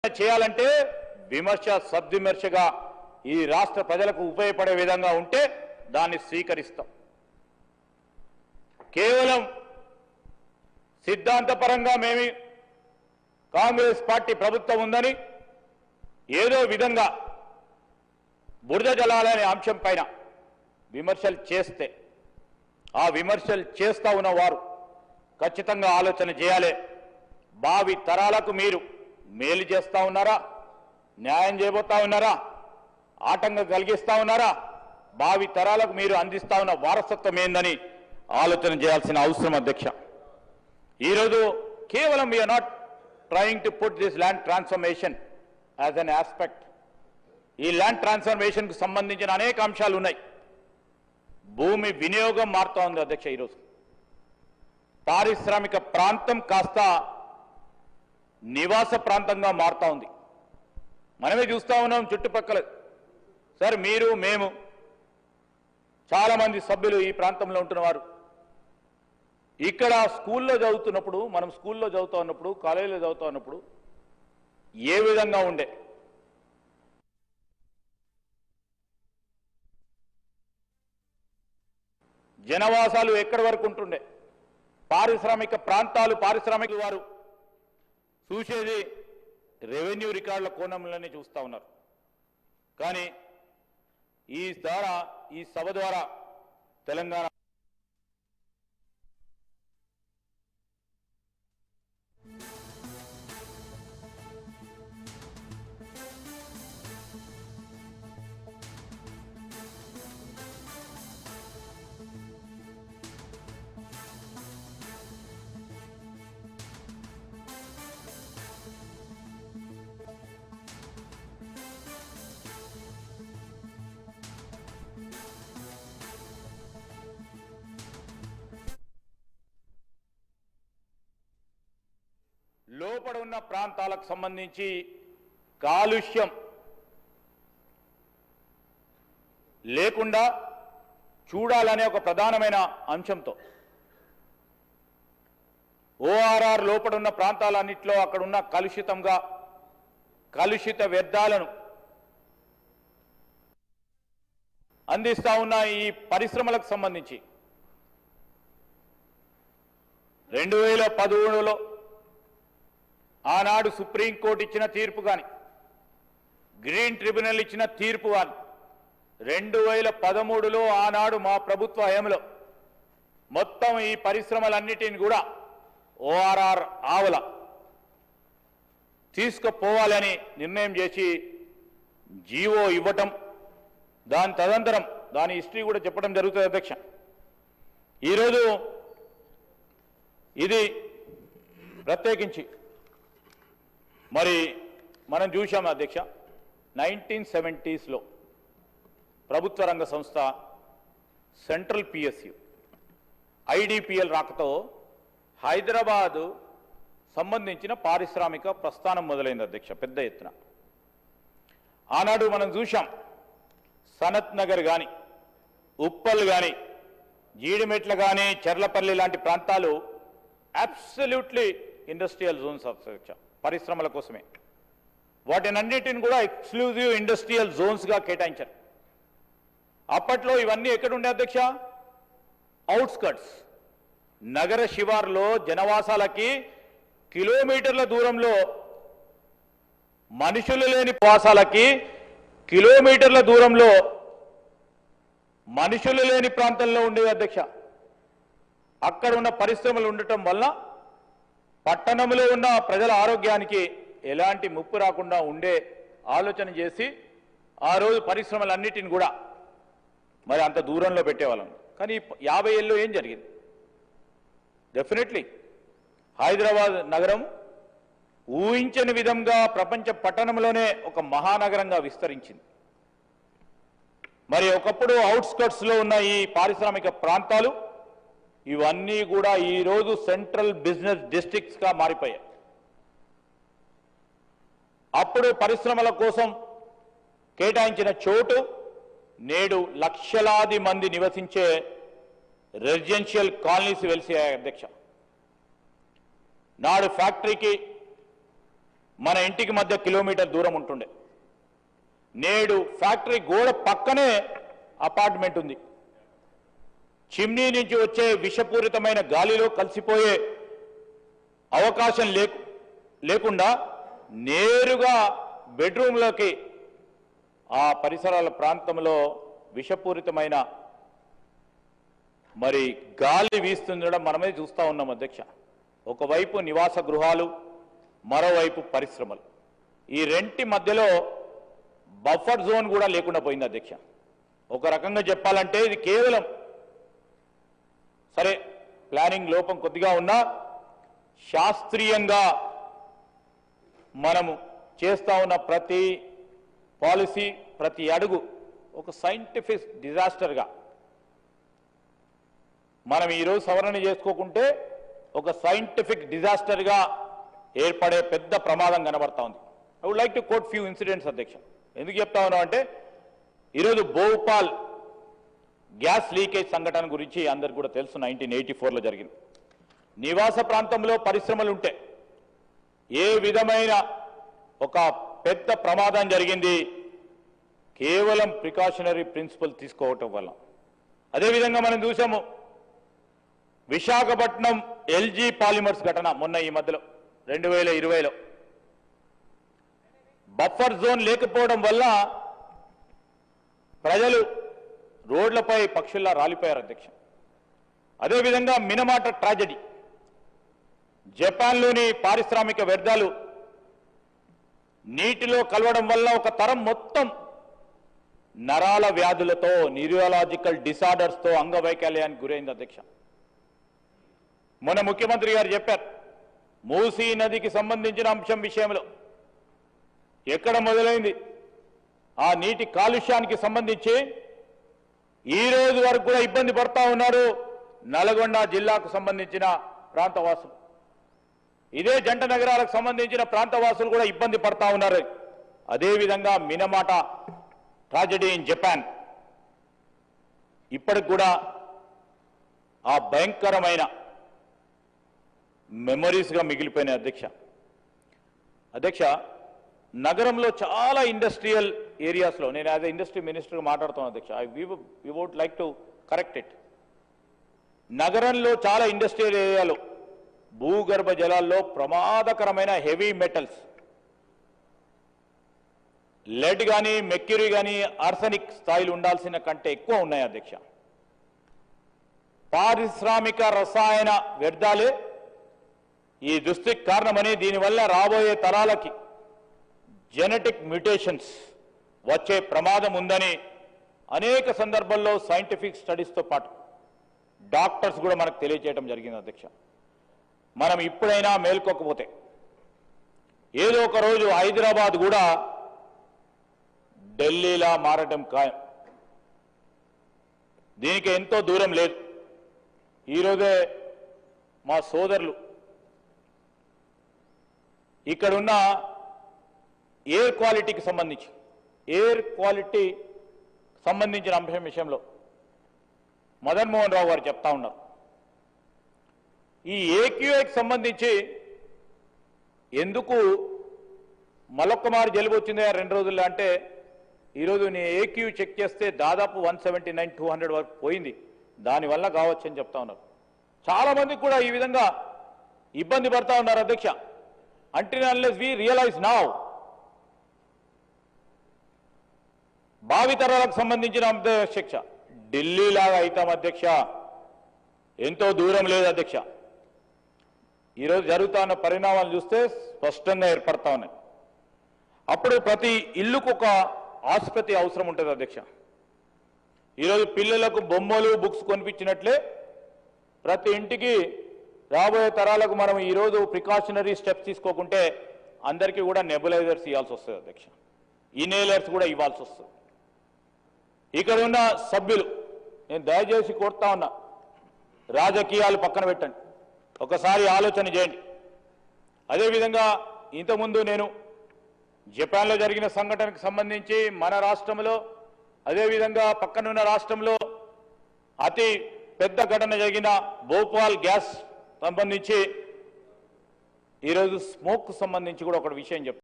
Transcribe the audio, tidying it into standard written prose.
చేయాలంటే విమర్శ సద్విమర్శగా ఈ రాష్ట్ర ప్రజలకు ఉపయోగపడే విధంగా ఉంటే దాన్ని స్వీకరిస్తాం. కేవలం సిద్ధాంతపరంగా మేము కాంగ్రెస్ పార్టీ ప్రభుత్వం ఉందని ఏదో విధంగా బురద జలాలనే అంశం పైన విమర్శలు చేస్తే ఆ విమర్శలు చేస్తా ఉన్న వారు ఖచ్చితంగా ఆలోచన చేయాలి. భావి తరాలకు మీరు మేలు చేస్తా ఉన్నారా, న్యాయం చేయబోతా ఉన్నారా, ఆటంకం కలిగిస్తా ఉన్నారా, భావి తరాలకు మీరు అందిస్తా ఉన్న వారసత్వం ఏందని ఆలోచన చేయాల్సిన అవసరం అధ్యక్ష. ఈరోజు కేవలం we are not trying to put this land transformation as an aspect. ఈ ల్యాండ్ ట్రాన్స్ఫర్మేషన్కు సంబంధించిన అనేక అంశాలు ఉన్నాయి. భూమి వినియోగం మారుతూ ఉంది అధ్యక్ష. ఈరోజు పారిశ్రామిక ప్రాంతం కాస్త నివాస ప్రాంతంగా మారుతూ ఉంది. మనమే చూస్తూ ఉన్నాం చుట్టుపక్కల. సార్ మీరు మేము చాలామంది సభ్యులు ఈ ప్రాంతంలో ఉంటున్నవారు ఇక్కడ స్కూల్లో చదువుతున్నప్పుడు, మనం స్కూల్లో చదువుతూ ఉన్నప్పుడు, కాలేజీలో చదువుతూ ఉన్నప్పుడు ఏ విధంగా ఉండే జనవాసాలు ఎక్కడి వరకు ఉంటుండే, పారిశ్రామిక ప్రాంతాలు, పారిశ్రామిక వారు చూసేది రెవెన్యూ రికార్డుల కోణంలోనే చూస్తూ ఉన్నారు. కానీ ఈ సభ ద్వారా తెలంగాణ లోపల ఉన్న ప్రాంతాలకు సంబంధించి కాలుష్యం లేకుండా చూడాలనే ఒక ప్రధానమైన అంశంతో ఓఆర్ఆర్ లోపల ఉన్న ప్రాంతాలన్నింటిలో అక్కడ ఉన్న కలుషిత వ్యర్థాలను అందిస్తా ఉన్న ఈ పరిశ్రమలకు సంబంధించి 2017లో ఆనాడు సుప్రీంకోర్టు ఇచ్చిన తీర్పు కానీ, గ్రీన్ ట్రిబ్యునల్ ఇచ్చిన తీర్పు కానీ, 2013లో ఆనాడు మా ప్రభుత్వ హయాంలో మొత్తం ఈ పరిశ్రమలన్నిటిని కూడా ఓఆర్ఆర్ ఆవల తీసుకుపోవాలని నిర్ణయం చేసి జీవో ఇవ్వటం, దాని తదనంతరం దాని హిస్టరీ కూడా చెప్పడం జరుగుతుంది అధ్యక్ష. ఈరోజు ఇది ప్రత్యేకించి మరి మనం చూసాం అధ్యక్ష, 1970sలో ప్రభుత్వ రంగ సంస్థ సెంట్రల్ పిఎస్యు ఐడిపిఎల్ రాకతో హైదరాబాదు సంబంధించిన పారిశ్రామిక ప్రస్థానం మొదలైంది అధ్యక్ష పెద్ద ఎత్తున. ఆనాడు మనం చూసాం సనత్ నగర్ కానీ, ఉప్పల్ కానీ, జీడిమెట్ల కానీ, చెర్లపల్లి లాంటి ప్రాంతాలు అబ్సల్యూట్లీ ఇండస్ట్రియల్ జోన్స్ అధ్యక్ష, పరిశ్రమల కోసమే. వాటినన్నిటిని కూడా ఎక్స్క్లూజివ్ ఇండస్ట్రియల్ జోన్స్గా కేటాయించారు. అప్పట్లో ఇవన్నీ ఎక్కడుండే అధ్యక్ష? అవుట్స్కట్స్, నగర శివార్లో జనవాసాలకి కిలోమీటర్ల దూరంలో, మనుషులు లేని వాసాలకి కిలోమీటర్ల దూరంలో మనుషులు లేని ప్రాంతంలో ఉండేది అధ్యక్ష. అక్కడ ఉన్న పరిశ్రమలు ఉండటం వల్ల పట్టణంలో ఉన్న ప్రజల ఆరోగ్యానికి ఎలాంటి ముప్పు రాకుండా ఉండే ఆలోచన చేసి ఆ రోజు పరిశ్రమలన్నిటిని కూడా మరి అంత దూరంలో పెట్టేవాళ్ళం. కానీ 50 ఏళ్ళలో ఏం జరిగింది? డెఫినెట్లీ హైదరాబాద్ నగరం ఊహించని విధంగా ప్రపంచ పట్టణంలోనే ఒక మహానగరంగా విస్తరించింది. మరి ఒకప్పుడు అవుట్స్కట్స్లో ఉన్న ఈ పారిశ్రామిక ప్రాంతాలు ఇవన్నీ కూడా ఈరోజు సెంట్రల్ బిజినెస్ డిస్ట్రిక్ట్స్గా మారిపోయాయి. అప్పుడు పరిశ్రమల కోసం కేటాయించిన చోటు నేడు లక్షలాది మంది నివసించే రెసిడెన్షియల్ కాలనీస్ వెలిసాయి అధ్యక్ష. నాడు ఫ్యాక్టరీకి మన ఇంటికి మధ్య కిలోమీటర్ దూరం ఉంటుండే. నేడు ఫ్యాక్టరీ గోడ పక్కనే అపార్ట్మెంట్ ఉంది. చిమ్నీ నుంచి వచ్చే విషపూరితమైన గాలిలో కలిసిపోయే అవకాశం లేకుండా నేరుగా బెడ్రూమ్లోకి ఆ పరిసరాల ప్రాంతంలో విషపూరితమైన మరి గాలి వీస్తుండడం మనమే చూస్తూ ఉన్నాం అధ్యక్ష. ఒకవైపు నివాస గృహాలు, మరోవైపు పరిశ్రమలు. ఈ రెంటి మధ్యలో బఫర్ జోన్ కూడా లేకుండా పోయింది అధ్యక్ష. ఒక రకంగా చెప్పాలంటే ఇది కేవలం సరే ప్లానింగ్ లోపం కొద్దిగా ఉన్నా శాస్త్రీయంగా మనము చేస్తా ఉన్న ప్రతి పాలసీ, ప్రతి అడుగు ఒక సైంటిఫిక్ డిజాస్టర్గా మనం ఈరోజు సవరణ చేసుకోకుంటే ఒక సైంటిఫిక్ డిజాస్టర్గా ఏర్పడే పెద్ద ప్రమాదం కనబడతా ఉంది. I would like to quote few incidents అధ్యక్ష. ఎందుకు చెప్తా ఉన్నాం అంటే ఈరోజు భోపాల్ గ్యాస్ లీకేజ్ సంఘటన గురించి అందరికి కూడా తెలుసు. 1984లో జరిగింది. నివాస ప్రాంతంలో పరిశ్రమలు ఉంటే ఏ విధమైన ఒక పెద్ద ప్రమాదం జరిగింది కేవలం ప్రికాషనరీ ప్రిన్సిపల్ తీసుకోవటం వల్ల. అదేవిధంగా మనం చూసాము విశాఖపట్నం ఎల్జీ పాలిమర్స్ ఘటన మొన్న ఈ మధ్యలో 2020లో బఫర్ జోన్ లేకపోవడం వల్ల ప్రజలు రోడ్లపై పక్షుల్లా రాలిపోయారు అధ్యక్ష. అదేవిధంగా మినమాట ట్రాజెడీ, జపాన్లోని పారిశ్రామిక వ్యర్థాలు నీటిలో కలవడం వల్ల ఒక తరం మొత్తం నరాల వ్యాధులతో, న్యూరలాజికల్ డిసార్డర్స్తో అంగవైకల్యానికి గురైంది అధ్యక్ష. మొన్న ముఖ్యమంత్రి గారు చెప్పారు మూసీ నదికి సంబంధించిన అంశం విషయంలో ఎక్కడ మొదలైంది ఆ నీటి కాలుష్యానికి సంబంధించి ఈ రోజు వరకు కూడా ఇబ్బంది పడతా ఉన్నారు నల్గొండ జిల్లాకు సంబంధించిన ప్రాంతవాసులు. ఇదే జంట నగరాలకు సంబంధించిన ప్రాంతవాసులు కూడా ఇబ్బంది పడతా ఉన్నారు. అదేవిధంగా మినమాట ట్రాజెడీ ఇన్ జపాన్ ఇప్పటికి కూడా ఆ భయంకరమైన మెమరీస్గా మిగిలిపోయిన అధ్యక్ష. నగరంలో చాలా ఇండస్ట్రియల్ ఏరియాస్లో నేను యాజ్ ఇండస్ట్రీ మినిస్టర్గా మాట్లాడుతున్నాను అధ్యక్ష. We would like to correct it. నగరంలో చాలా ఇండస్ట్రియల్ ఏరియాలో భూగర్భ జలాల్లో ప్రమాదకరమైన హెవీ మెటల్స్, లెడ్ కానీ మెక్యూరీ కానీ ఆర్సెనిక్ స్థాయిలు ఉండాల్సిన కంటే ఎక్కువ ఉన్నాయి అధ్యక్ష. పారిశ్రామిక రసాయన వ్యర్థాలే ఈ దుస్థితికి కారణమని, దీనివల్ల రాబోయే తరాలకి జెనెటిక్ మ్యూటేషన్స్ వచ్చే ప్రమాదం ఉందని అనేక సందర్భాల్లో సైంటిఫిక్ స్టడీస్తో పాటు డాక్టర్స్ కూడా మనకు తెలియజేయడం జరిగింది అధ్యక్ష. మనం ఇప్పుడైనా మేల్కోకపోతే ఏదో ఒక రోజు హైదరాబాద్ కూడా ఢిల్లీలా మారడం ఖాయం. దీనికి ఎంతో దూరం లేదు. ఈరోజే మా సోదరులు ఇక్కడున్న ఎయిర్ క్వాలిటీకి సంబంధించిన అంశం విషయంలో మదన్ మోహన్ రావు గారు చెప్తా ఉన్నారు. ఈ ఏక్యూఐకి సంబంధించి ఎందుకు మళ్ళొక్కమారు జలుబు వచ్చింది 2 రోజుల్లో అంటే ఈరోజు నీ ఏక్యూ చెక్ చేస్తే దాదాపు 179, 200 వరకు పోయింది. దానివల్ల కావచ్చని చెప్తా ఉన్నారు. చాలా మందికి కూడా ఈ విధంగా ఇబ్బంది పడతా ఉన్నారు అధ్యక్ష. until unless we realize now భావితరాలకు సంబంధించిన అధ్యక్ష ఢిల్లీలాగా అవుతాం అధ్యక్ష. ఎంతో దూరం లేదు అధ్యక్ష. ఈరోజు జరుగుతున్న పరిణామాలు చూస్తే స్పష్టంగా ఏర్పడతా ఉన్నాయి. అప్పుడు ప్రతి ఇల్లుకు ఒక ఆసుపత్రి అవసరం ఉంటుంది అధ్యక్ష. ఈరోజు పిల్లలకు బొమ్మలు బుక్స్ కొనిపించినట్లే ప్రతి ఇంటికి రాబోయే తరాలకు మనం ఈరోజు ప్రికాషనరీ స్టెప్స్ తీసుకోకుంటే అందరికీ కూడా నెబులైజర్స్ ఇవ్వాల్సి వస్తుంది అధ్యక్ష. ఇన్హేలర్స్ కూడా ఇవ్వాల్సి వస్తుంది. ఇక్కడ ఉన్న సభ్యులు నేను దయచేసి కోరుతా ఉన్నా, రాజకీయాలు పక్కన పెట్టండి, ఒకసారి ఆలోచన చేయండి. అదేవిధంగా ఇంతకుముందు నేను జపాన్లో జరిగిన సంఘటనకు సంబంధించి మన రాష్ట్రంలో అదేవిధంగా పక్కనున్న రాష్ట్రంలో అతి పెద్ద ఘటన జరిగిన భోపాల్ గ్యాస్ సంబంధించి ఈరోజు స్మోక్ సంబంధించి కూడా ఒక విషయం చెప్తాను.